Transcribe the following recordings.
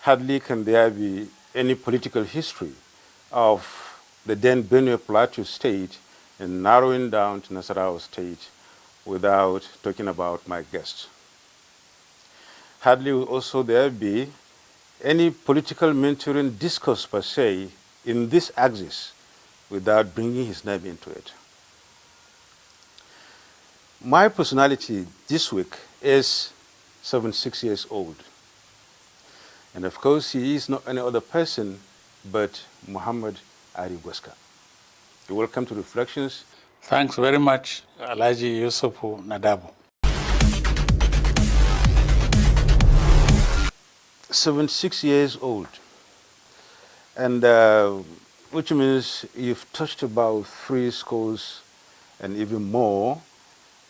Hardly can there be any political history of the then Benue Plateau State and narrowing down to Nasarawa State without talking about my guest. Hardly will also there be any political mentoring discourse per se in this axis without bringing his name into it. My personality this week is 76 years old. And of course, he is not any other person but Mohammed ARI GWASKA. Welcome to Reflections. Thanks very much, Alhaji Yusufu Nadabu. 76 years old. And which means you've touched about 3 schools and even more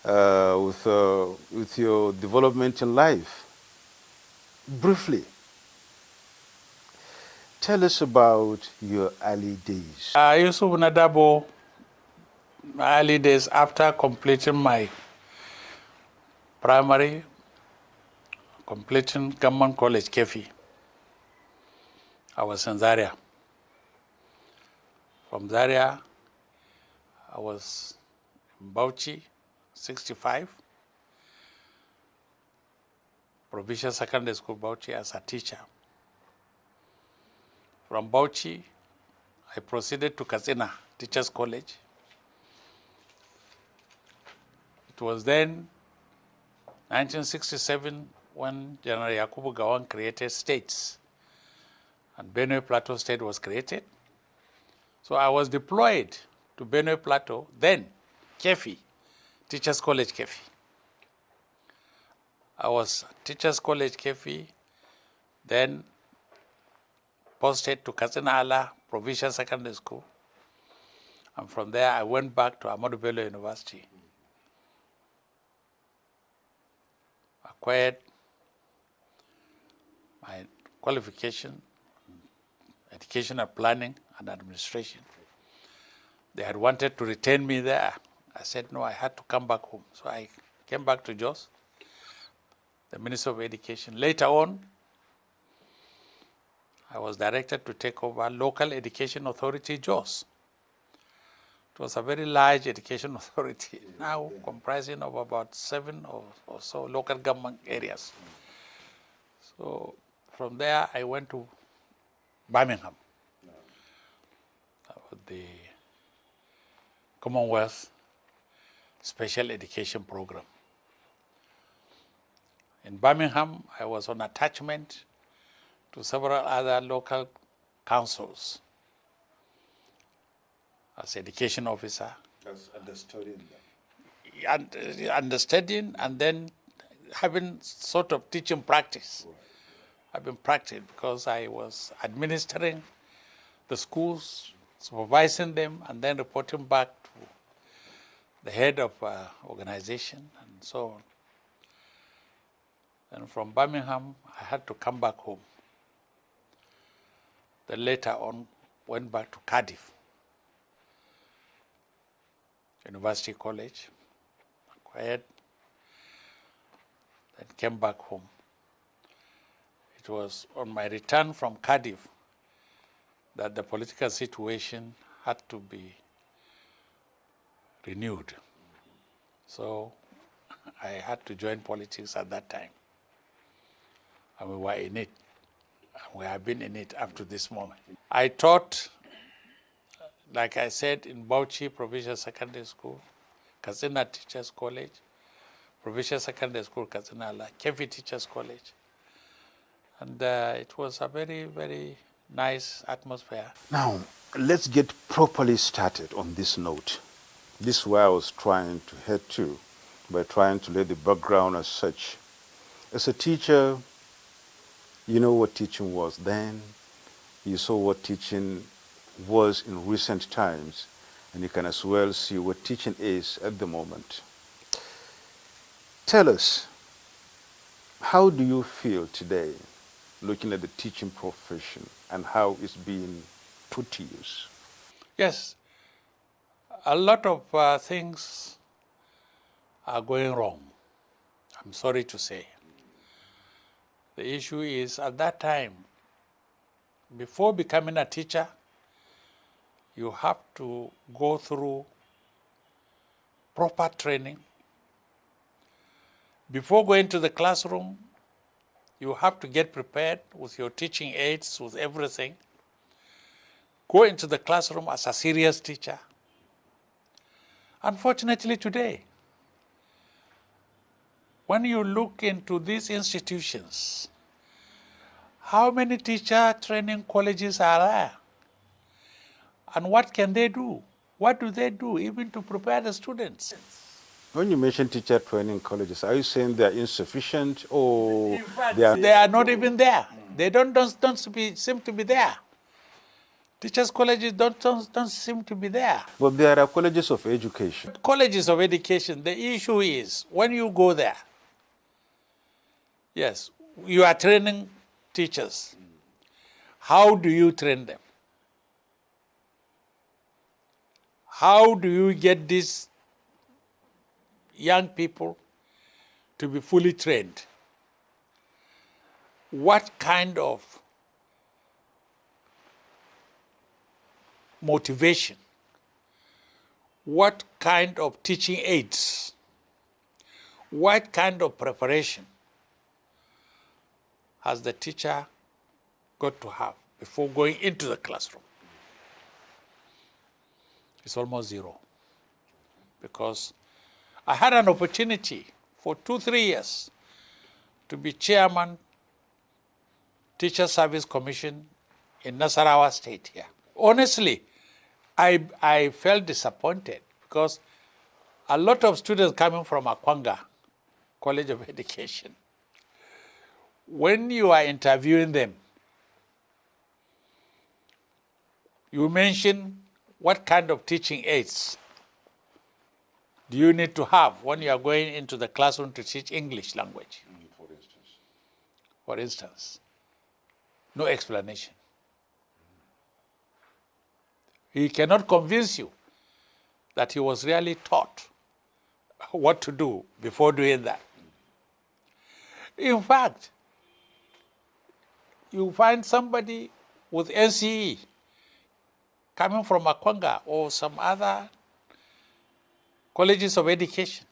with your development in life. Briefly, tell us about your early days. Yusuf Nadabo, my early days after completing my primary, completing Government College, Kefi. I was in Zaria. From Zaria, I was in Bauchi, 65, Provincial Secondary School, Bauchi, as a teacher. From Bauchi, I proceeded to Katsina Teachers College. It was then 1967 when General Yakubu Gowon created states, and Benue Plateau State was created. So I was deployed to Benue Plateau, then Kefi, Teachers College Kefi. I was Teachers College Kefi, then posted to Katsina Ala Provincial Secondary School. And from there, I went back to Ahmadu Bello University. Acquired my qualification, educational planning and administration. They had wanted to retain me there. I said, no, I had to come back home. So I came back to Jos, the Minister of Education. Later on, I was directed to take over Local Education Authority, Jos. It was a very large education authority, now comprising of about 7 or so local government areas. So from there, I went to Birmingham, the Commonwealth Special Education Program. In Birmingham, I was on attachment to several other local councils as education officer. As understudying Understudying and then having sort of teaching practice. Right. I've been practicing because I was administering the schools, supervising them, and then reporting back to the head of organization and so on. And from Birmingham, I had to come back home. Then later on, went back to Cardiff, University College, acquired, then came back home. It was on my return from Cardiff that the political situation had to be renewed. So I had to join politics at that time. And we were in it. And we have been in it up to this moment. I taught, like I said, in Bauchi Provincial Secondary School, Katsina Teachers College, Provincial Secondary School, Katsina, Kefi Teachers College. And it was a very, very nice atmosphere. Now, let's get properly started on this note. This is where I was trying to head to, by trying to lay the background as such. As a teacher, you know what teaching was then. You saw what teaching was in recent times. And you can as well see what teaching is at the moment. Tell us, how do you feel today looking at the teaching profession and how it's being put to use? Yes, a lot of things are going wrong, I'm sorry to say. The issue is, at that time, before becoming a teacher, you have to go through proper training. Before going to the classroom, you have to get prepared with your teaching aids, with everything. Go into the classroom as a serious teacher. Unfortunately today, when you look into these institutions, how many teacher training colleges are there? And what can they do? What do they do even to prepare the students? When you mention teacher training colleges, are you saying they are insufficient or In fact, they are... they are not even there. They don't seem to be there. Teachers' colleges don't seem to be there. But there are colleges of education. Colleges of education, the issue is, when you go there, yes, you are training teachers. How do you train them? How do you get these young people to be fully trained? What kind of motivation? What kind of teaching aids? What kind of preparation has the teacher got to have before going into the classroom? It's almost zero. Because I had an opportunity for 2-3 years to be chairman, Teacher Service Commission in Nasarawa State here. Honestly, I felt disappointed because a lot of students coming from Akwanga College of Education, when you are interviewing them, you mention what kind of teaching aids do you need to have when you are going into the classroom to teach English language? For instance, no explanation. He cannot convince you that he was really taught what to do before doing that. In fact, you find somebody with NCE coming from Akwanga or some other colleges of education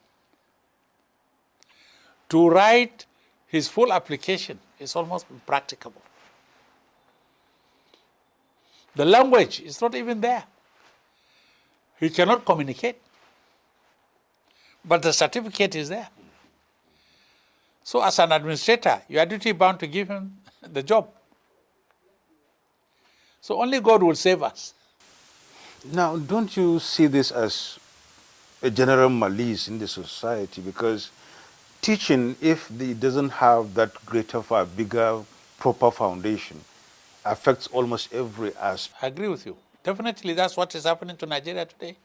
to write his full application is almost impracticable. The language is not even there. He cannot communicate. But the certificate is there. So as an administrator, you are duty bound to give him the job. So only God will save us. Now, don't you see this as a general malaise in the society? Because teaching, if it doesn't have that greater, far bigger, proper foundation, affects almost every aspect. I agree with you. Definitely that's what is happening to Nigeria today.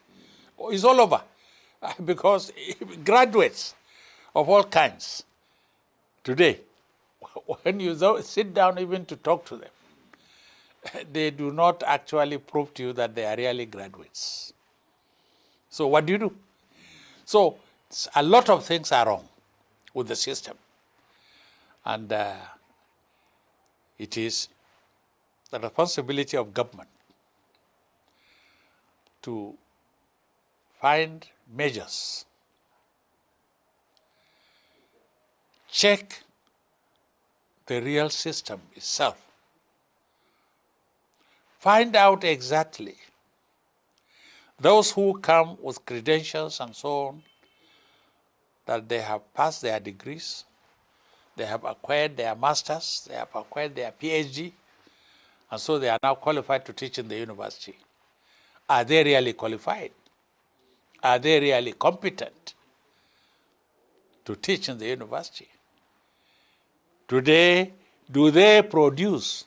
It's all over. Because graduates of all kinds today, when you sit down even to talk to them, they do not actually prove to you that they are really graduates. So what do you do? So a lot of things are wrong with the system. And it is the responsibility of government to find measures, check the real system itself, find out exactly those who come with credentials and so on, that they have passed their degrees, they have acquired their masters, they have acquired their PhD, and so they are now qualified to teach in the university. Are they really qualified? Are they really competent to teach in the university? Today, do they produce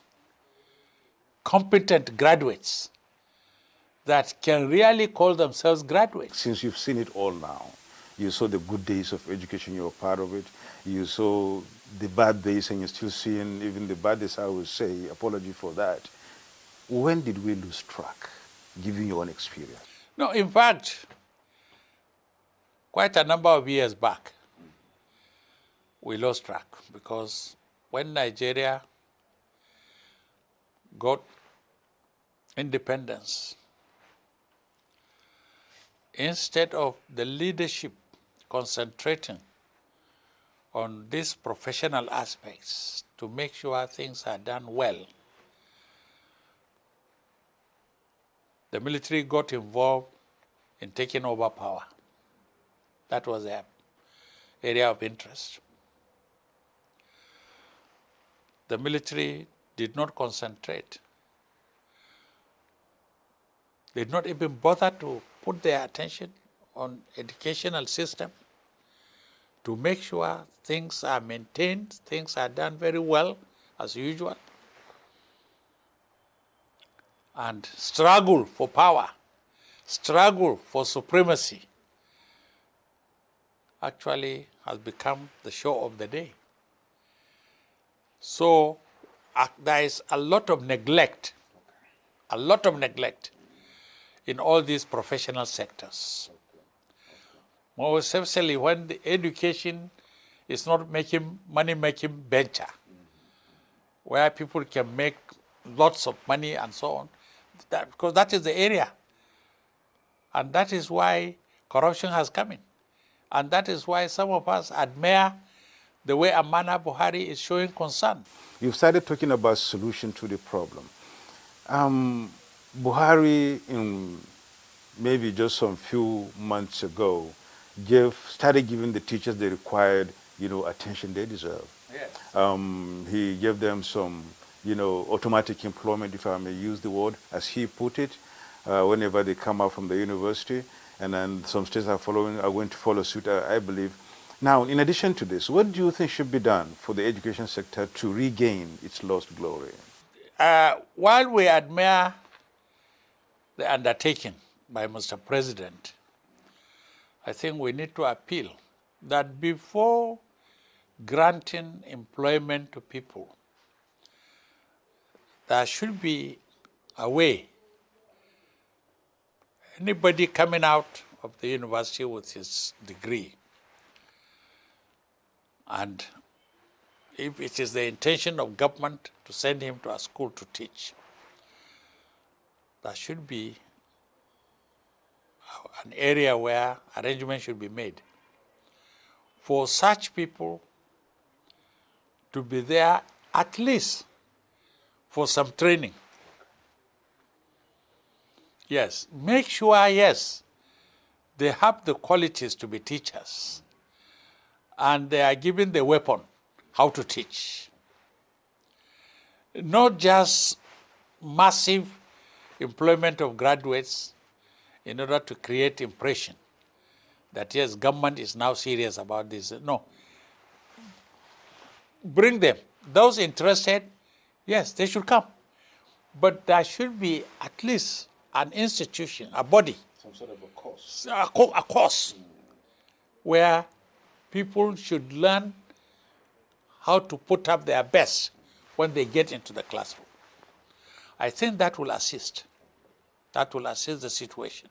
competent graduates that can really call themselves graduates. Since you've seen it all now, you saw the good days of education, you were part of it. You saw the bad days, and you're still seeing even the bad days, I would say, apology for that. When did we lose track, given your own experience? No, in fact, quite a number of years back, we lost track, because when Nigeria got independence, instead of the leadership concentrating on these professional aspects to make sure things are done well, the military got involved in taking over power. That was their area of interest. The military did not concentrate, did not even bother to put their attention on educational system to make sure things are maintained, things are done very well as usual, and struggle for power, struggle for supremacy actually has become the show of the day. So there is a lot of neglect in all these professional sectors. More especially when the education is not making money-making venture, where people can make lots of money and so on, because that is the area. And that is why corruption has come in. And that is why some of us admire the way Amana Buhari is showing concern. You've started talking about solution to the problem. Buhari, in maybe just some few months ago, started giving the teachers the required, attention they deserve. Yes. He gave them some, automatic employment, if I may use the word, as he put it, whenever they come out from the university. And then some states are going to follow suit, I believe. Now, in addition to this, what do you think should be done for the education sector to regain its lost glory? While we admire the undertaking by Mr. President, I think we need to appeal that before granting employment to people, there should be a way. Anybody coming out of the university with his degree, and if it is the intention of government to send him to a school to teach, there should be an area where arrangements should be made for such people to be there at least for some training. Yes, make sure, yes, they have the qualities to be teachers, and they are given the weapon how to teach. Not just massive employment of graduates in order to create impression that, yes, government is now serious about this. No. Bring them. Those interested, yes, they should come. But there should be at least an institution, a body. Some sort of a course. A course where people should learn how to put up their best when they get into the classroom. I think that will assist. That will assist the situation.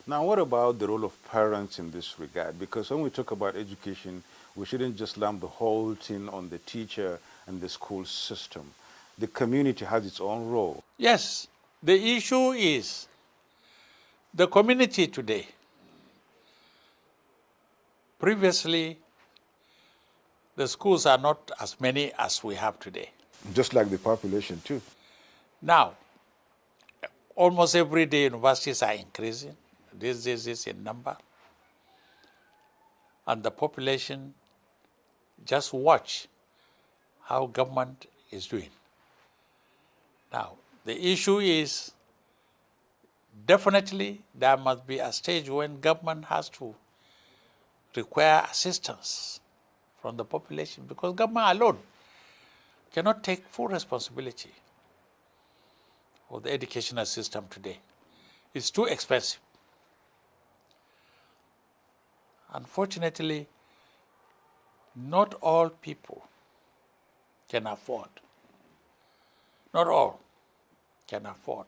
Now, what about the role of parents in this regard? Because when we talk about education, we shouldn't just lump the whole thing on the teacher and the school system. The community has its own role. Yes. The issue is the community today. Previously, the schools are not as many as we have today. Just like the population, too. Now, almost every day universities are increasing. This is in number. And the population just watch how government is doing. Now, the issue is definitely there must be a stage when government has to require assistance from the population, because government alone cannot take full responsibility for the educational system today. is too expensive. Unfortunately, not all people can afford. Not all can afford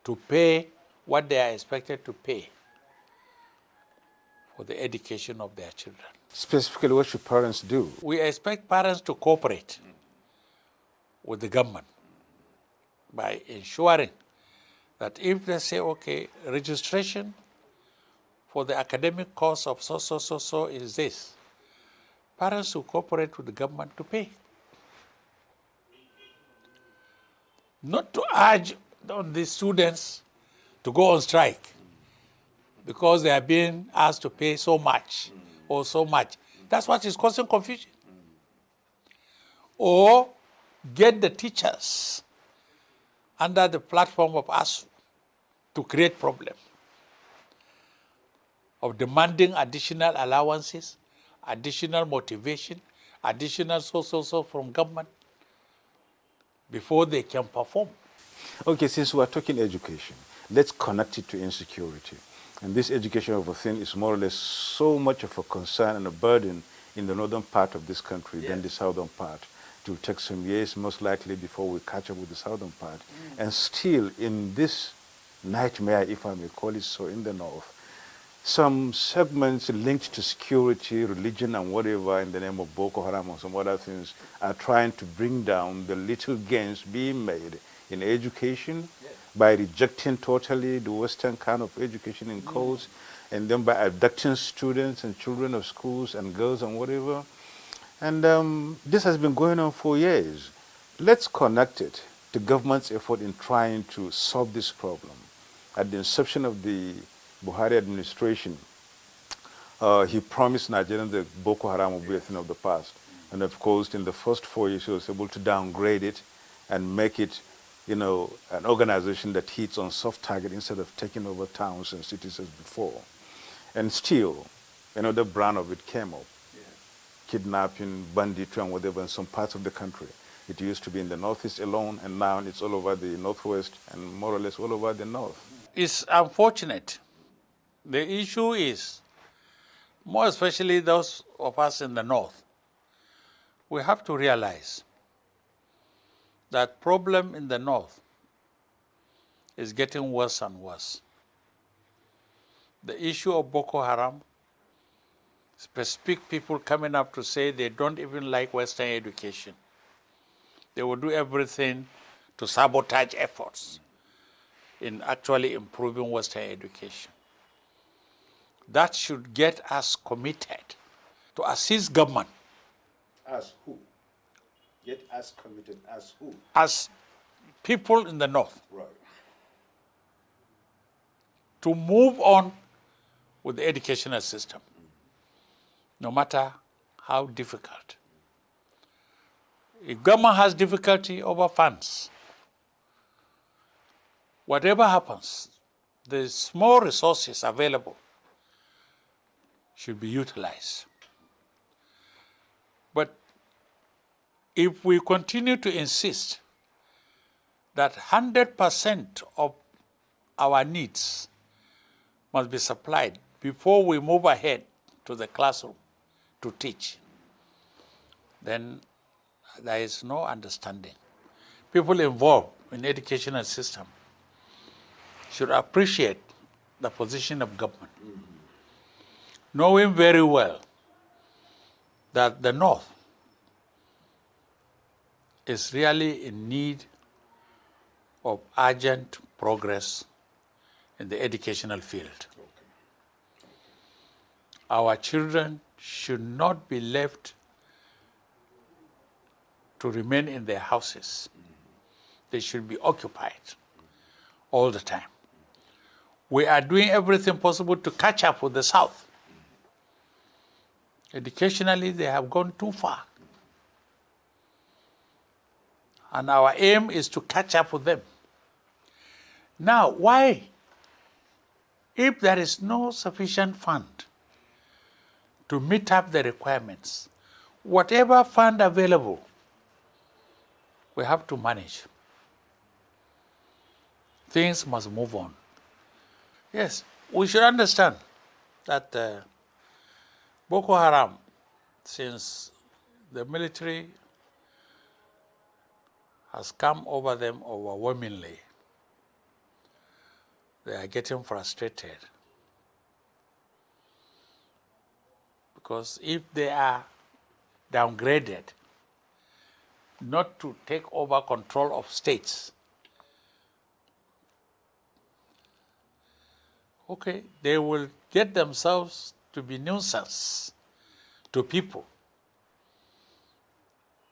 to pay what they are expected to pay for the education of their children. Specifically, what should parents do? We expect parents to cooperate with the government by ensuring that if they say, okay, registration for the academic course of so is this, parents will cooperate with the government to pay. Not to urge on the students to go on strike because they are being asked to pay so much or so much. That's what is causing confusion. Or get the teachers under the platform of ASU to create problem of demanding additional allowances, additional motivation, additional so from government before they can perform. Okay, since we are talking education, let's connect it to insecurity. And this education of a thing is more or less so much of a concern and a burden in the northern part of this country than the southern part. It will take some years, most likely, before we catch up with the southern part. And still, in this nightmare, if I may call it so, in the north, some segments linked to security, religion, and whatever in the name of Boko Haram or some other things are trying to bring down the little gains being made in education by rejecting totally the Western kind of education in schools, and then by abducting students and children of schools and girls and whatever. And this has been going on for years. Let's connect it to government's effort in trying to solve this problem. At the inception of the Buhari administration, he promised Nigerians that Boko Haram would be a thing of the past. And of course, in the first 4 years, he was able to downgrade it and make it, you know, an organization that hits on soft target instead of taking over towns and cities as before. And still, another brand of it came up. Kidnapping, banditry, and whatever in some parts of the country. It used to be in the northeast alone, and now it's all over the northwest and more or less all over the north. It's unfortunate. The issue is, more especially those of us in the north, we have to realize that problem in the north is getting worse and worse. The issue of Boko Haram, specific people coming up to say they don't even like Western education. They will do everything to sabotage efforts in actually improving Western education. That should get us committed to assist government. As who? Get us committed as who? As people in the north. Right. To move on with the educational system, no matter how difficult. If government has difficulty over funds, whatever happens, the small resources available should be utilized. But if we continue to insist that 100% of our needs must be supplied before we move ahead to the classroom to teach, then there is no understanding. People involved in the educational system should appreciate the position of government, knowing very well that the North is really in need of urgent progress in the educational field. Our children should not be left to remain in their houses. They should be occupied all the time. We are doing everything possible to catch up with the South. Educationally, they have gone too far. And our aim is to catch up with them. Now, why? If there is no sufficient fund to meet up the requirements, whatever fund available, we have to manage. things must move on. Yes, we should understand that Boko Haram, since the military has come over them overwhelmingly, they are getting frustrated. Because if they are downgraded not to take over control of states, okay, they will get themselves to be nuisance to people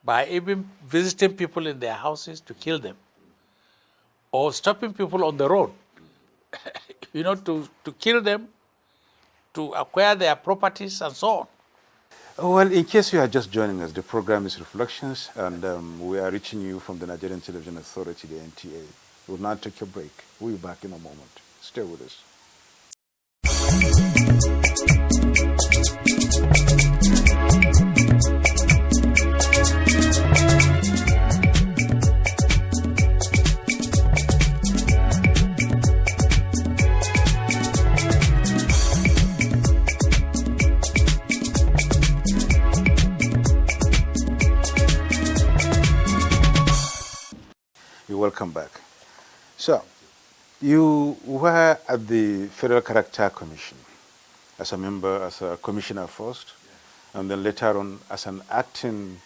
by even visiting people in their houses to kill them or stopping people on the road, to kill them, to acquire their properties and so on. Well, in case you are just joining us, the program is Reflections, and we are reaching you from the Nigerian Television Authority, the NTA. We'll now take a break. We'll be back in a moment. Stay with us. Welcome back. So, you were at the Federal Character Commission as a member, as a commissioner first, and then later on as an acting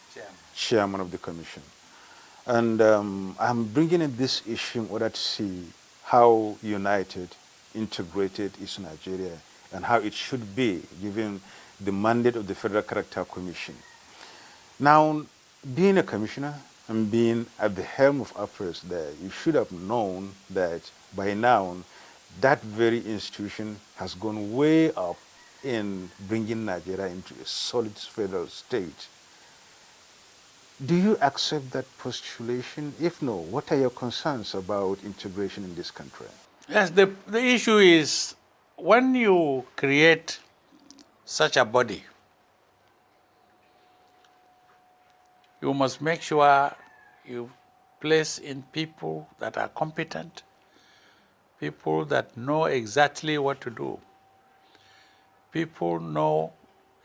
chairman of the commission. And I'm bringing in this issue in order to see how united, integrated is Nigeria and how it should be given the mandate of the Federal Character Commission. Now, being a commissioner, and being at the helm of affairs there, you should have known that by now, that very institution has gone way up in bringing Nigeria into a solid federal state. Do you accept that postulation? If no, what are your concerns about integration in this country? Yes, the issue is when you create such a body, you must make sure you place in people that are competent, people that know exactly what to do, people know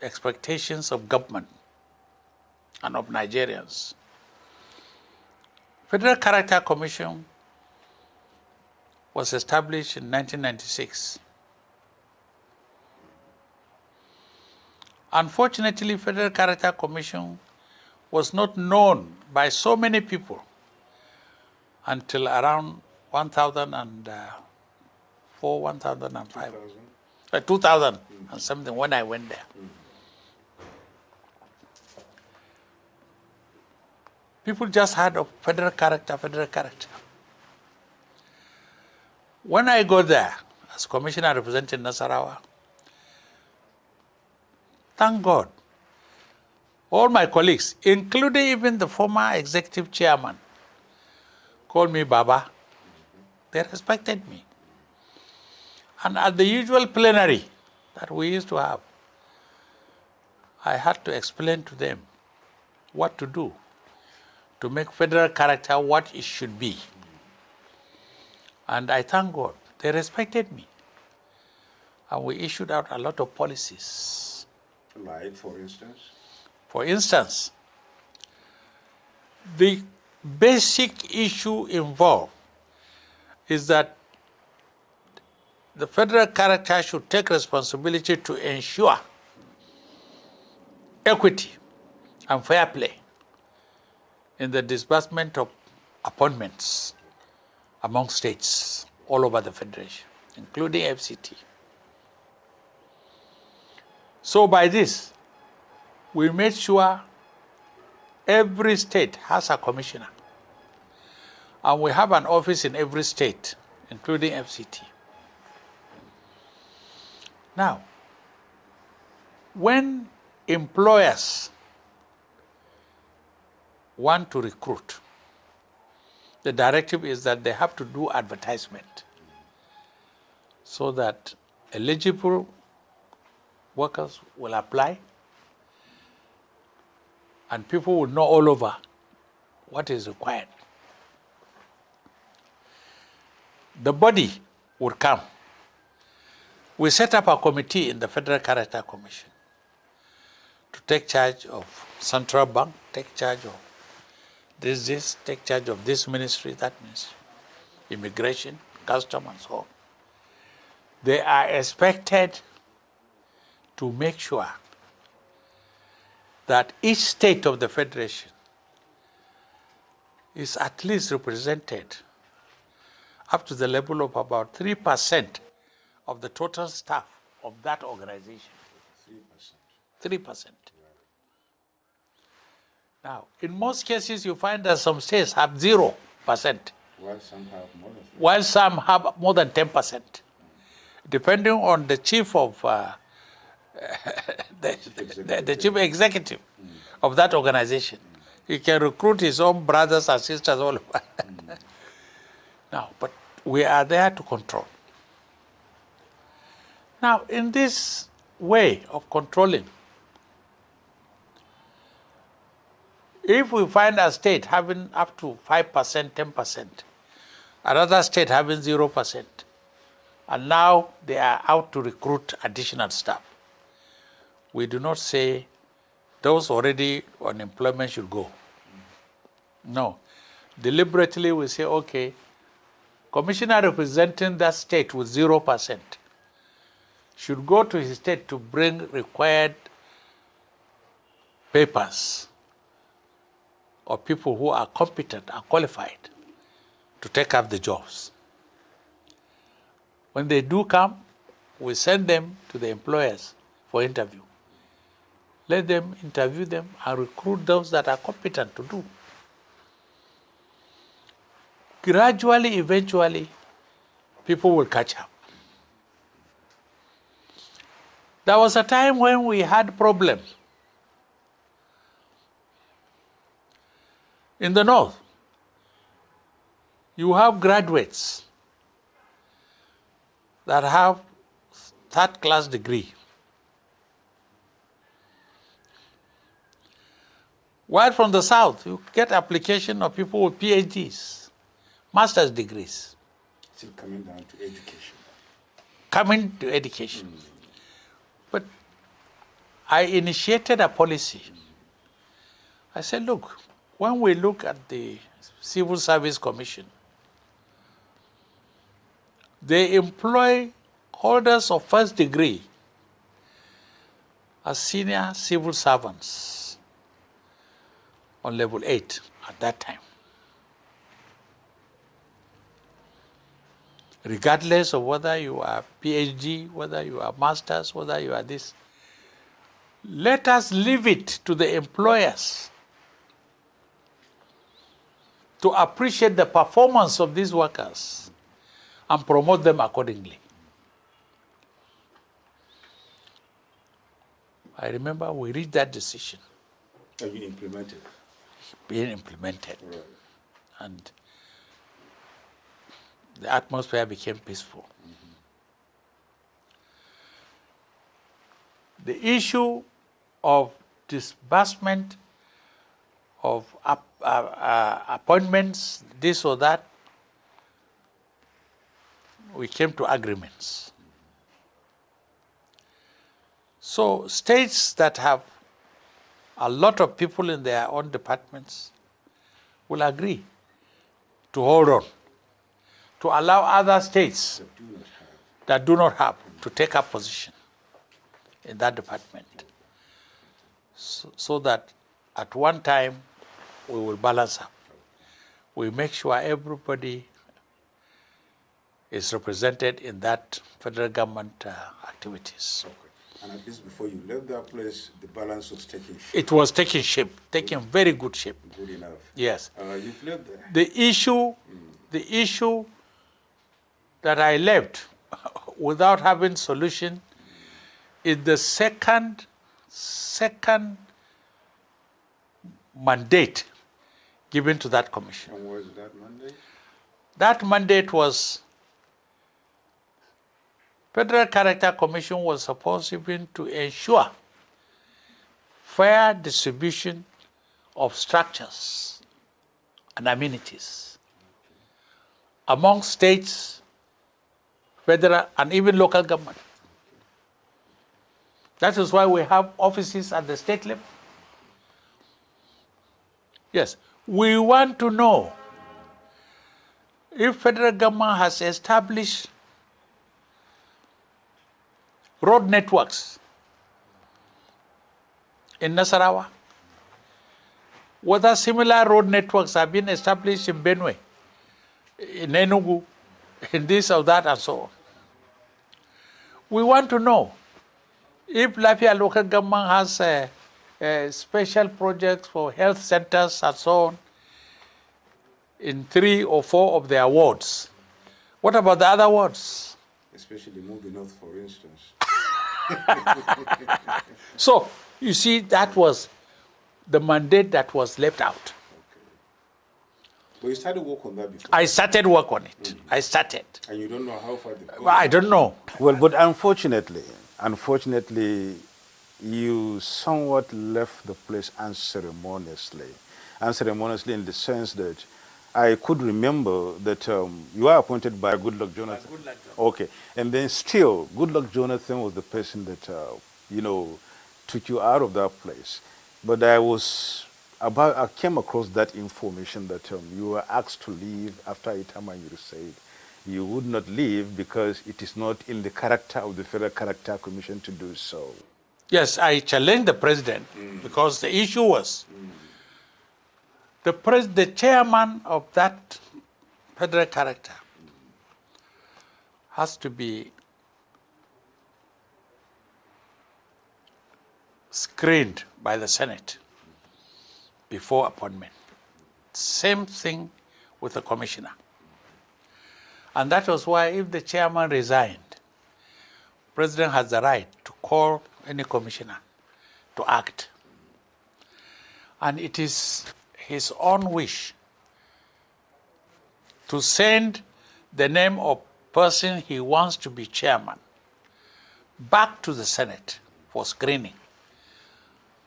expectations of government and of Nigerians. Federal Character Commission was established in 1996. Unfortunately, Federal Character Commission was not known by so many people until around 2004, 2005, 2000 and something when I went there. People just heard of federal character, federal character. When I go there as commissioner representing Nasarawa, thank God, all my colleagues, including even the former executive chairman, called me Baba. They respected me. And at the usual plenary that we used to have, I had to explain to them what to do to make federal character what it should be. And I thank God, they respected me. And we issued out a lot of policies. Like, for instance? For instance, the basic issue involved is that the federal character should take responsibility to ensure equity and fair play in the disbursement of appointments among states all over the federation, including FCT. So by this, we made sure every state has a commissioner. And we have an office in every state, including FCT. Now, when employers want to recruit, the directive is that they have to do advertisement so that eligible workers will apply and people will know all over what is required. the body would come. We set up a committee in the Federal Character Commission to take charge of Central Bank, take charge of this, take charge of this ministry, that ministry, immigration, custom, and so on. They are expected to make sure that each state of the Federation is at least represented up to the level of about 3% of the total staff of that organization. 3%. Now, in most cases, you find that some states have 0%, while some have more than 10%, depending on the chief of the chief executive of that organization. He can recruit his own brothers and sisters all over. Now, but we are there to control. Now, in this way of controlling, if we find a state having up to 5%, 10%, another state having 0%, and now they are out to recruit additional staff, we do not say those already on employment should go. No. Deliberately we say, okay, commissioner representing that state with 0% should go to his state to bring required papers of people who are competent and qualified to take up the jobs. When they do come, we send them to the employers for interview. Let them interview them and recruit those that are competent to do. Gradually, eventually, people will catch up. There was a time when we had problems. In the north, you have graduates that have third-class degree. While from the south, you get application of people with PhDs, master's degrees. Still coming down to education. Coming to education. But I initiated a policy. I said, look, when we look at the Civil Service Commission, they employ holders of first degree as senior civil servants on level 8 at that time. Regardless of whether you are PhD, whether you are masters, whether you are this, let us leave it to the employers to appreciate the performance of these workers and promote them accordingly. I remember we reached that decision. Have you implemented? Being implemented. Right. And the atmosphere became peaceful. The issue of disbursement of appointments, this or that, we came to agreements. So states that have a lot of people in their own departments will agree to hold on, to allow other states that do not have to take up position in that department, so that at one time we will balance up. We make sure everybody is represented in that federal government activities. Okay. And at least before you left that place, the balance was taking shape. It was taking shape, taking very good shape. Good enough. Yes. You've left there. The issue that I left without having solution is the second mandate given to that commission. And what was that mandate? That mandate was Federal Character Commission was supposed even to ensure fair distribution of structures and amenities among states federal, and even local government. That is why we have offices at the state level. Yes, we want to know if federal government has established road networks in Nasarawa, whether similar road networks have been established in Benue, in Enugu, in this or that, and so on. We want to know if Lafia local government has special projects for health centers and so on in 3 or 4 of their wards. What about the other wards? Especially moving north, for instance. So, you see, that was the mandate that was left out. Okay. But you started work on that before? I started work on it. I started. And you don't know how far they've gone? I don't know. Well, but unfortunately, you somewhat left the place unceremoniously. Unceremoniously in the sense that I could remember that you were appointed by Goodluck Jonathan. Goodluck Jonathan. Okay. And then still, Goodluck Jonathan was the person that, took you out of that place. But I came across that information that you were asked to leave after a time, and you said you would not leave because it is not in the character of the Federal Character Commission to do so. Yes, I challenged the president because the issue was the chairman of that federal character has to be screened by the Senate before appointment. Same thing with the commissioner. And that was why if the chairman resigned, the president has the right to call any commissioner to act. And it is his own wish to send the name of person he wants to be chairman back to the Senate for screening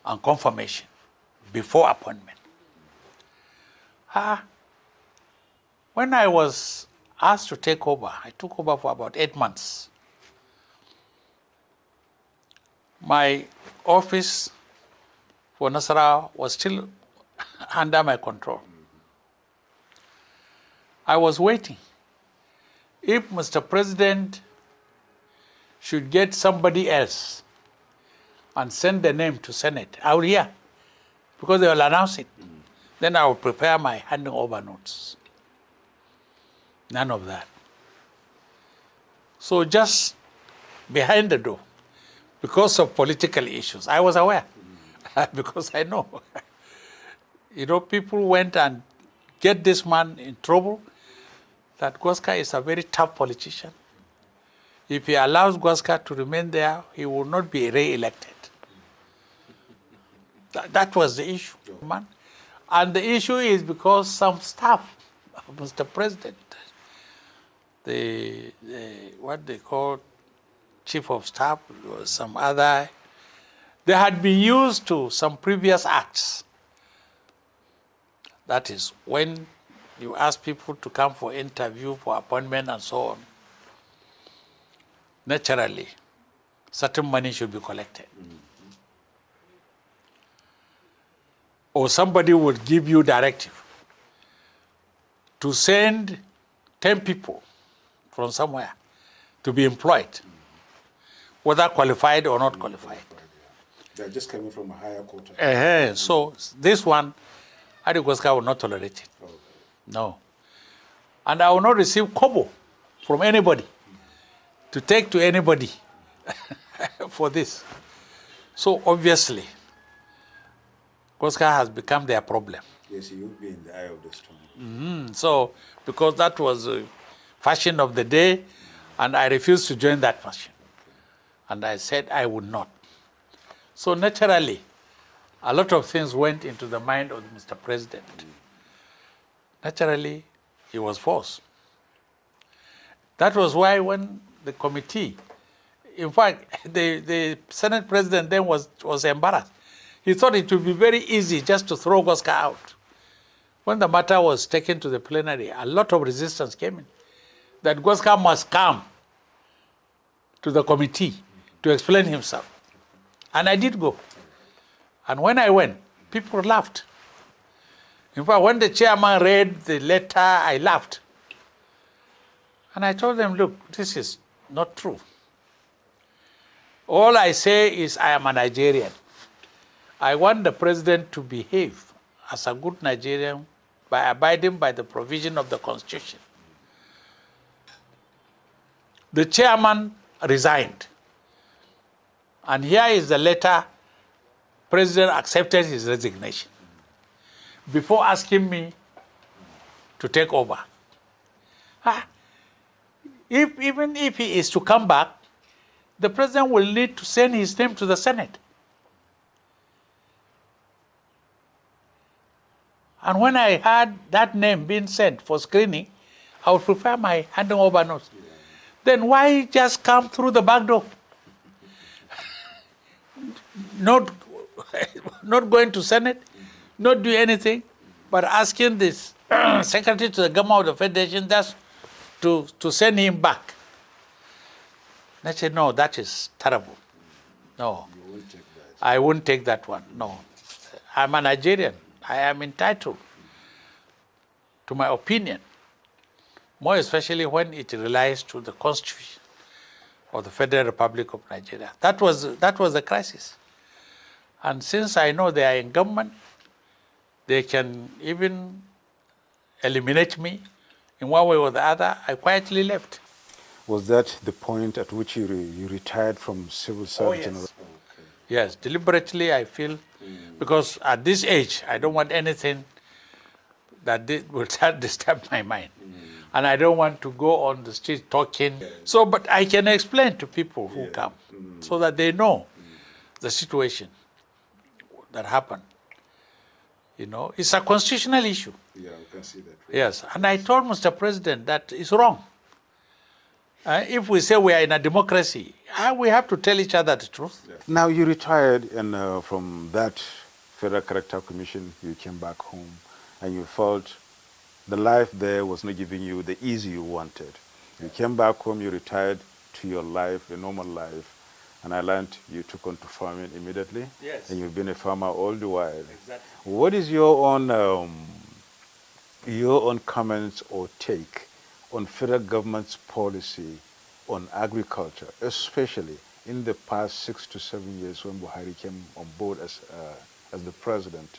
and confirmation before appointment. When I was asked to take over, I took over for about 8 months. My office for Nasarawa was still under my control. I was waiting. If Mr. President should get somebody else and send the name to Senate, I will hear, because they will announce it. Then I will prepare my handing over notes. None of that. So just behind the door, because of political issues, I was aware, because I know. People went and get this man in trouble, that GWASKA is a very tough politician. If he allows GWASKA to remain there, he will not be re-elected. That was the issue, man. And the issue is because some staff of Mr. President, what they call chief of staff, or some other, they had been used to some previous acts. That is, when you ask people to come for interview, for appointment, and so on, naturally, certain money should be collected. Or somebody would give you directive to send 10 people from somewhere to be employed, whether qualified or not qualified. They're just coming from a higher quota. So this one, GWASKA will not tolerate it. Okay. No. And I will not receive kobo from anybody to take to anybody for this. So obviously, GWASKA has become their problem. Yes, you would be in the eye of the storm. So, because that was a fashion of the day, and I refused to join that fashion. And I said I would not. So naturally, a lot of things went into the mind of Mr. President. Naturally, he was forced. That was why when the committee, in fact, the Senate President then was embarrassed. He thought it would be very easy just to throw GWASKA out. When the matter was taken to the plenary, a lot of resistance came in, that GWASKA must come to the committee to explain himself. And I did go. And when I went, people laughed. In fact, when the chairman read the letter, I laughed. And I told them, look, this is not true. All I say is I am a Nigerian. I want the president to behave as a good Nigerian by abiding by the provision of the Constitution. The chairman resigned. And here is the letter. President accepted his resignation before asking me to take over. Even if he is to come back, the president will need to send his name to the Senate. And when I had that name being sent for screening, I would prepare my handing over notes. Then why just come through the back door? Not going to Senate, not do anything, but asking this secretary to the government of the Federation just to send him back. And I said, no, that is terrible. No, I won't take that one. No, I'm a Nigerian. I am entitled to my opinion, more especially when it relates to the Constitution of the Federal Republic of Nigeria. That was the crisis. And since I know they are in government, they can even eliminate me in one way or the other. I quietly left. Was that the point at which you retired from civil service? Oh, yes. Yes, deliberately I feel, because at this age, I don't want anything that will disturb my mind. And I don't want to go on the street talking. So, but I can explain to people who come so that they know the situation that happened. You know, it's a constitutional issue. Yeah, we can see that. Yes, and I told Mr. President that it's wrong. If we say we are in a democracy, we have to tell each other the truth. Yeah. Now you retired, and from that Federal Character Commission, you came back home, and you felt the life there was not giving you the ease you wanted. You came back home, you retired to your life, a normal life, and I learned you took on to farming immediately. Yes. And you've been a farmer all the while. Exactly. What is your own comments or take on federal government's policy on agriculture, especially in the past 6 to 7 years when Buhari came on board as the president?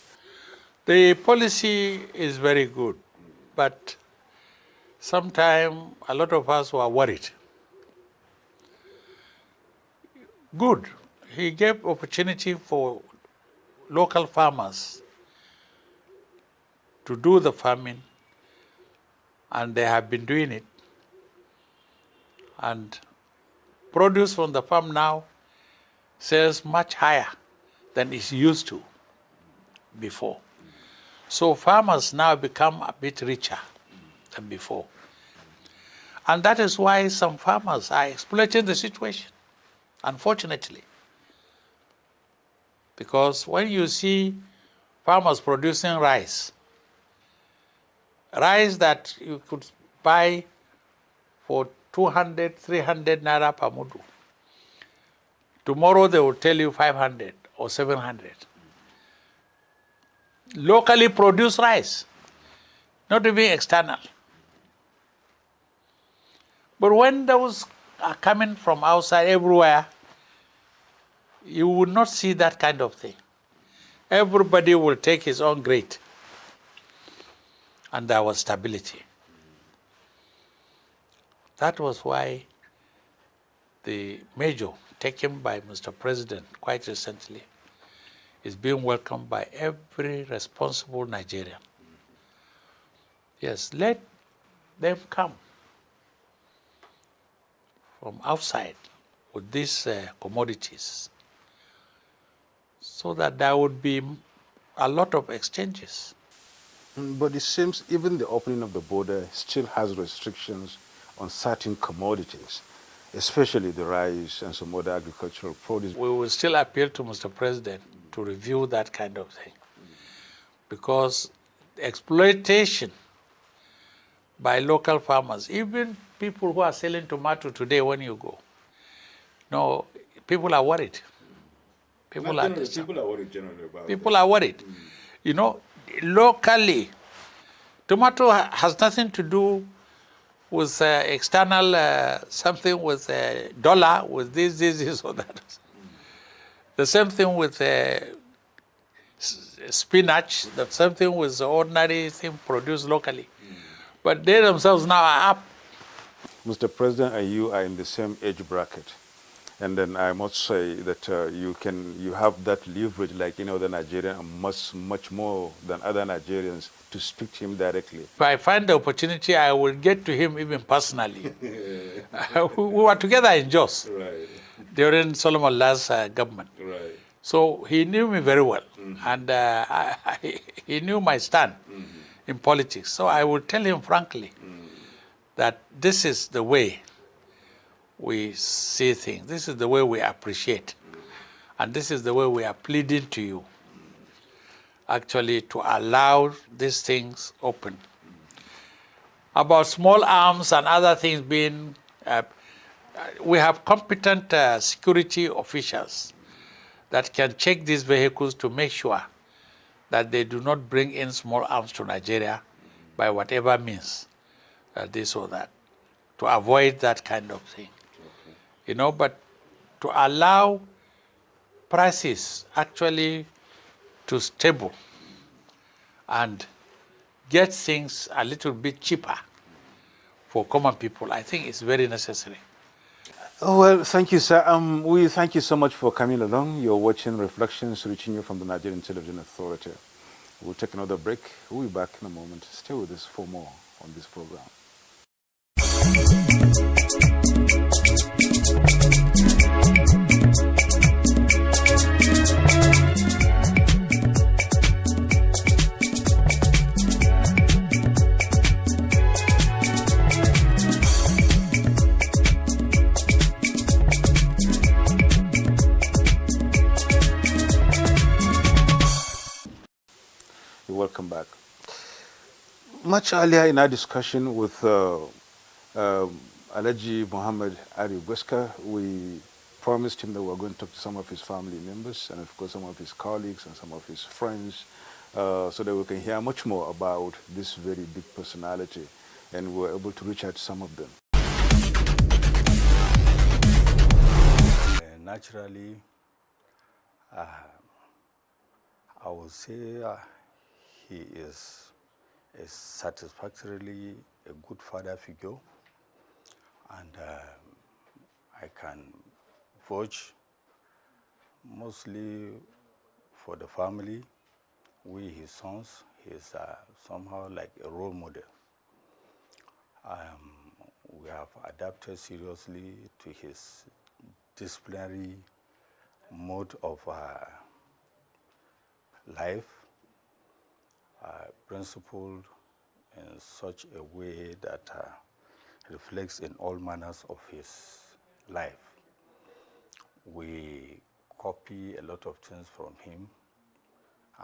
The policy is very good, but sometimes a lot of us were worried. Good. He gave opportunity for local farmers to do the farming, and they have been doing it. And produce from the farm now sells much higher than it used to before. So farmers now become a bit richer than before. And that is why some farmers are exploiting the situation, unfortunately. Because when you see farmers producing rice that you could buy for 200, 300 naira per mudu, tomorrow they will tell you 500 or 700. Locally produced rice, not even external. But when those are coming from outside everywhere, you will not see that kind of thing. Everybody will take his own grade. And there was stability. That was why the major taken by Mr. President quite recently is being welcomed by every responsible Nigerian. Yes, let them come from outside with these commodities so that there would be a lot of exchanges. But it seems even the opening of the border still has restrictions on certain commodities, especially the rice and some other agricultural produce. We will still appeal to Mr. President to review that kind of thing, because exploitation by local farmers, even people who are selling tomato today when you go, No, people are worried. People are worried generally about People are worried. You know, locally, tomato has nothing to do with external something with dollar, with this or that. The same thing with spinach, the same thing with the ordinary thing produced locally. But they themselves now are up. Mr. President and you are in the same age bracket. And then I must say that you have that leverage like the Nigerian and much more than other Nigerians to speak to him directly. If I find the opportunity, I will get to him even personally. We were together in Jos during Solomon Last government. So he knew me very well, and he knew my stand in politics. So I would tell him frankly that this is the way we see things. This is the way we appreciate. And this is the way we are pleading to you, actually, to allow these things open. About small arms and other things being, we have competent security officials that can check these vehicles to make sure that they do not bring in small arms to Nigeria by whatever means, this or that, to avoid that kind of thing. But to allow prices actually to stable and get things a little bit cheaper for common people, I think it's very necessary. Oh, well, thank you, sir. We thank you so much for coming along. You're watching Reflections reaching you from the Nigerian Television Authority. We'll take another break. We'll be back in a moment. Stay with us for more on this program. Welcome back. Much earlier in our discussion with Alhaji Mohammed Ari GWASKA, we promised him that we were going to talk to some of his family members and, of course, some of his colleagues and some of his friends so that we can hear much more about this very big personality. And we were able to reach out to some of them. Naturally, I would say he is satisfactorily a good father figure, and I can vouch mostly for the family. We, his sons, he is somehow like a role model. We have adapted seriously to his disciplinary mode of life, principled in such a way that reflects in all manners of his life. We copy a lot of things from him,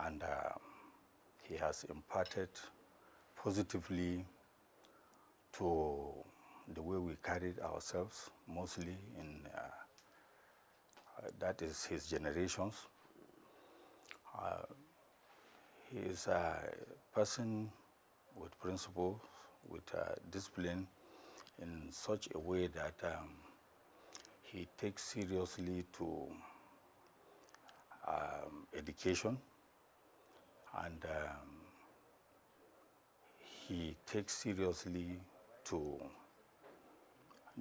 and he has imparted positively to the way we carried ourselves, mostly in that is his generations. He is a person with principles, with discipline, in such a way that he takes seriously to education, and he takes seriously to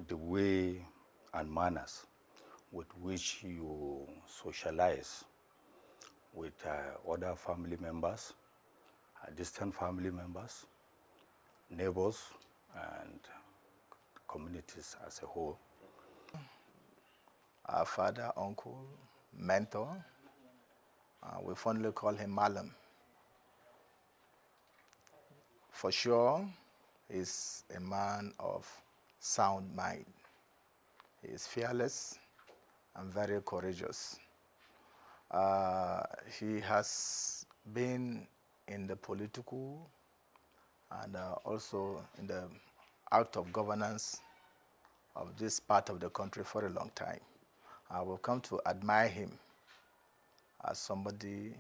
the way and manners with which you socialize with other family members, distant family members, neighbors, and communities as a whole. Our father, uncle, mentor, we fondly call him Malam. For sure, he's a man of sound mind. He is fearless and very courageous. He has been in the political and also in the act of governance of this part of the country for a long time. We've come to admire him as somebody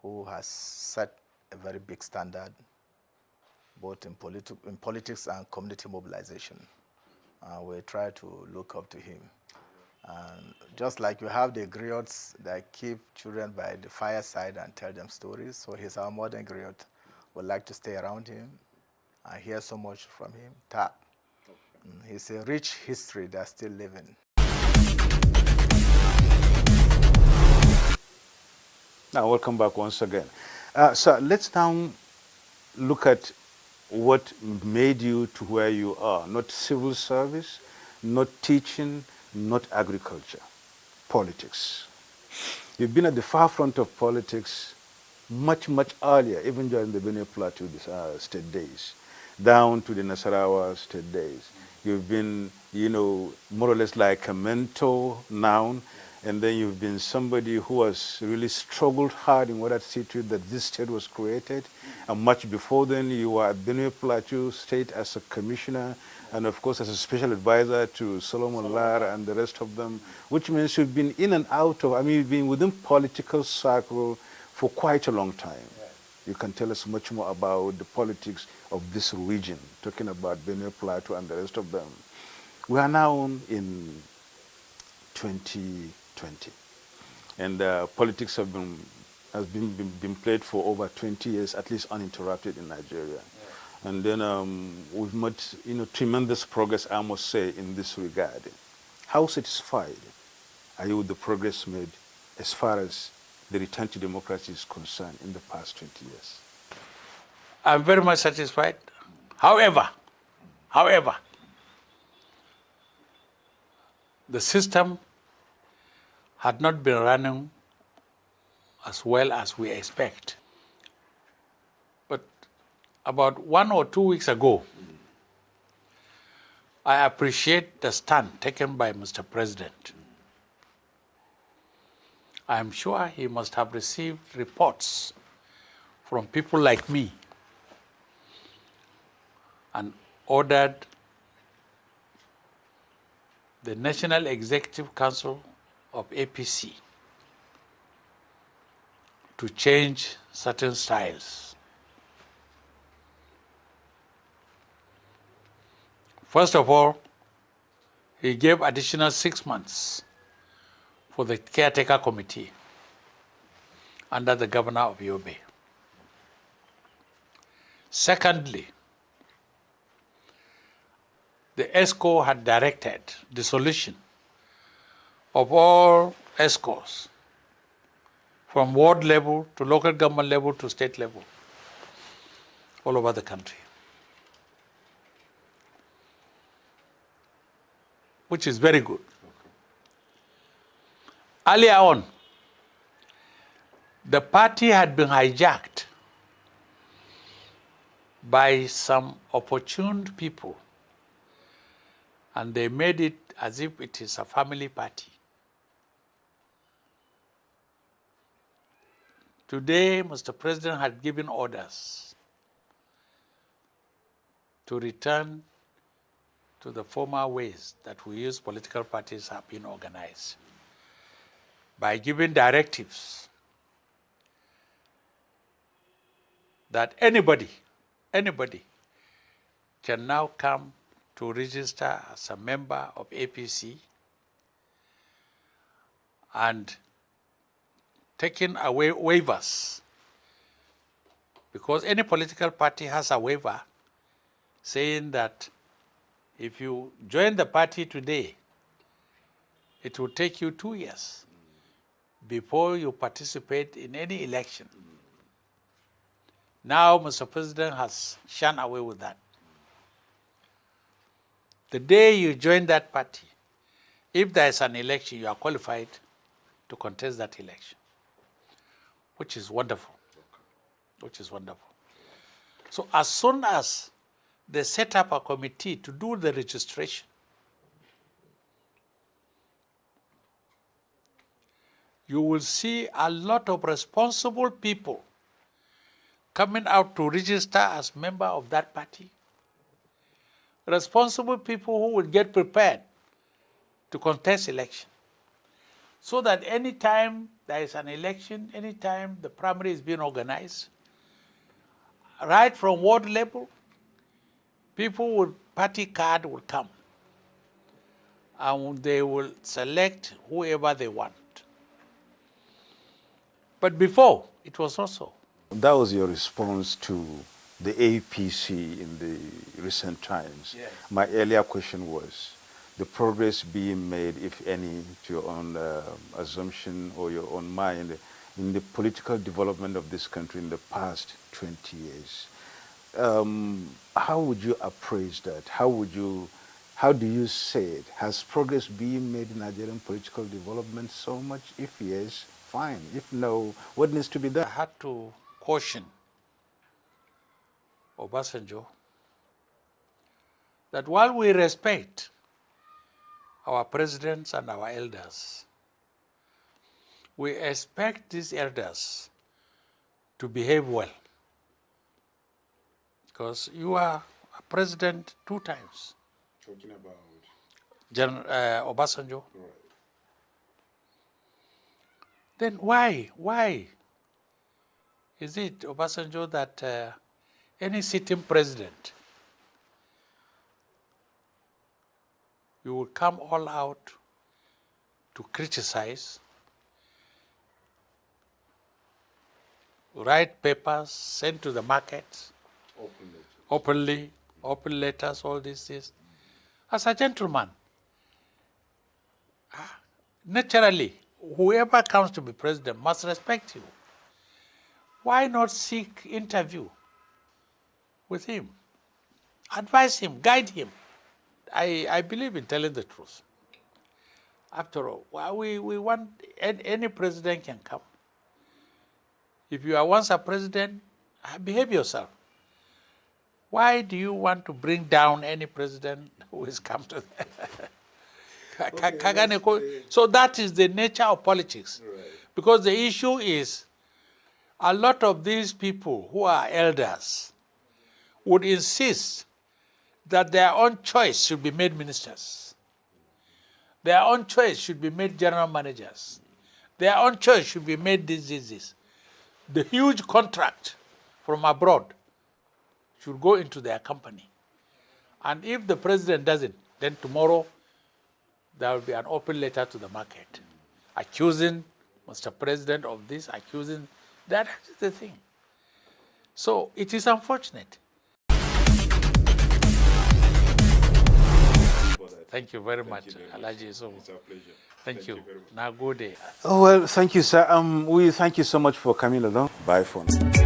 who has set a very big standard, both in politics and community mobilization. We try to look up to him. And just like you have the griots that keep children by the fireside and tell them stories, so he's our modern griot. We'd like to stay around him and hear so much from him. Tap. He's a rich history that's still living. Now, welcome back once again. So let's now look at what made you to where you are. Not civil service, not teaching, not agriculture, politics. You've been at the far front of politics much, much earlier, even during the Benue Plateau state days, down to the Nasarawa state days. You've been, you know, more or less like a mentor now, and then you've been somebody who has really struggled hard in order to see to it that this state was created. And much before then, you were at Benue Plateau State as a commissioner, and of course as a special advisor to Solomon Lara and the rest of them, which means you've been in and out of, I mean, you've been within political circle for quite a long time. You can tell us much more about the politics of this region, talking about Benue Plateau and the rest of them. We are now in 2020, and politics has been played for over 20 years, at least uninterrupted in Nigeria. And then we've made, you know, tremendous progress, I must say, in this regard. How satisfied are you with the progress made as far as the return to democracy is concerned in the past 20 years? I'm very much satisfied. However, the system had not been running as well as we expect. But about 1 or 2 weeks ago, I appreciate the stand taken by Mr. President. I am sure he must have received reports from people like me and ordered the National Executive Council of APC to change certain styles. First of all, he gave additional 6 months for the caretaker committee under the governor of Yobe. Secondly, the ESCO had directed dissolution of all ESCOs from ward level to local government level to state level all over the country, which is very good. Earlier on, the party had been hijacked by some opportune people, and they made it as if it is a family party. Today, Mr. President had given orders to return to the former ways that we use political parties have been organized, by giving directives that anybody can now come to register as a member of APC, and taking away waivers, because any political party has a waiver saying that if you join the party today, it will take you 2 years before you participate in any election. Now, Mr. President has shunned away with that. The day you join that party, if there is an election, you are qualified to contest that election, which is wonderful, So as soon as they set up a committee to do the registration, you will see a lot of responsible people coming out to register as member of that party. Responsible people who will get prepared to contest election. so that anytime there is an election, anytime the primary is being organized, right from ward level, people with party card will come and they will select whoever they want. But before, it was not so. That was your response to the APC in the recent times. Yes. My earlier question was the progress being made, if any, to your own assumption or your own mind in the political development of this country in the past 20 years. How would you appraise that? How do you say it? Has progress been made in Nigerian political development so much? If yes, fine. If no, what needs to be I done? had to caution Obasanjo that while we respect our presidents and our elders, we expect these elders to behave well. Because you are a president 2 times. Talking about Obasanjo. right. Then why is it, Obasanjo, that any sitting president, you will come all out to criticize, write papers, send to the markets, open letters, all this. As a gentleman, naturally, whoever comes to be president must respect you. Why not seek interview with him? Advise him, guide him. I believe in telling the truth. After all, we want any president can come. If you are once a president, behave yourself. Why do you want to bring down any president who has come to So that is the nature of politics. Right. Because the issue is a lot of these people who are elders would insist that their own choice should be made ministers. Their own choice should be made general managers. Their own choice should be made this. The huge contract from abroad should go into their company. And if the president doesn't, then tomorrow there will be an open letter to the market accusing Mr. President of this, accusing that is the thing. So it is unfortunate. Thank you very much, Alaji. So It's our pleasure. thank you. very much. Now good day. Oh, well, thank you, sir. We thank you so much for coming along. Bye for now.